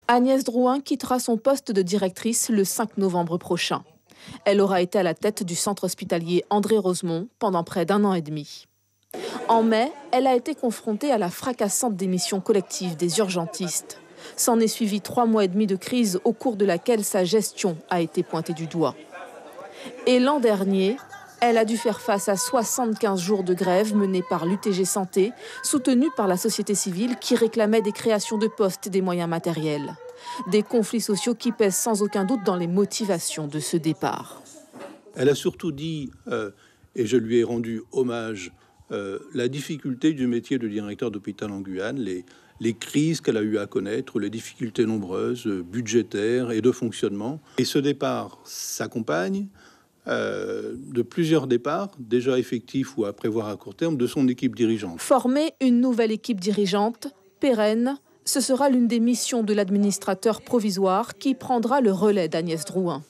Agnès Drouin quittera son poste de directrice le 5 novembre prochain. Elle aura été à la tête du centre hospitalier André Rosemont pendant près d'1 an et demi. En mai, elle a été confrontée à la fracassante démission collective des urgentistes. S'en est suivi 3 mois et demi de crise au cours de laquelle sa gestion a été pointée du doigt. Et l'an dernier, elle a dû faire face à 75 jours de grève menée par l'UTG Santé, soutenue par la société civile qui réclamait des créations de postes et des moyens matériels. Des conflits sociaux qui pèsent sans aucun doute dans les motivations de ce départ. Elle a surtout dit, et je lui ai rendu hommage, la difficulté du métier de directeur d'hôpital en Guyane, les crises qu'elle a eu à connaître, les difficultés nombreuses, budgétaires et de fonctionnement. Et ce départ s'accompagne de plusieurs départs, déjà effectifs ou à prévoir à court terme, de son équipe dirigeante. Former une nouvelle équipe dirigeante, pérenne, ce sera l'une des missions de l'administrateur provisoire qui prendra le relais d'Agnès Drouin.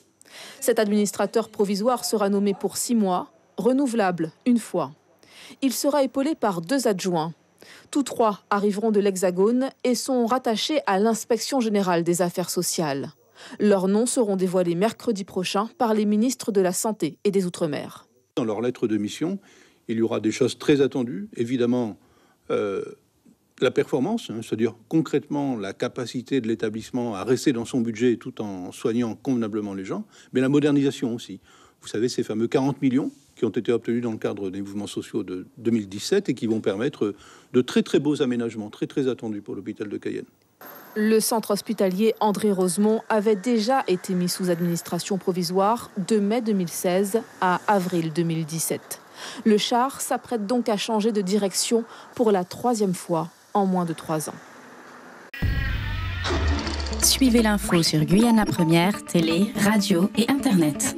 Cet administrateur provisoire sera nommé pour 6 mois, renouvelable une fois. Il sera épaulé par 2 adjoints. Tous 3 arriveront de l'Hexagone et sont rattachés à l'Inspection générale des affaires sociales. Leurs noms seront dévoilés mercredi prochain par les ministres de la Santé et des Outre-mer. Dans leur lettre de mission, il y aura des choses très attendues. Évidemment, la performance, c'est-à-dire concrètement la capacité de l'établissement à rester dans son budget tout en soignant convenablement les gens, mais la modernisation aussi. Vous savez, ces fameux 40 millions qui ont été obtenus dans le cadre des mouvements sociaux de 2017 et qui vont permettre de très très beaux aménagements, très très attendus pour l'hôpital de Cayenne. Le centre hospitalier André Rosemont avait déjà été mis sous administration provisoire de mai 2016 à avril 2017. Le CHAR s'apprête donc à changer de direction pour la 3e fois en moins de 3 ans. Suivez l'info sur Guyana Première, télé, radio et Internet.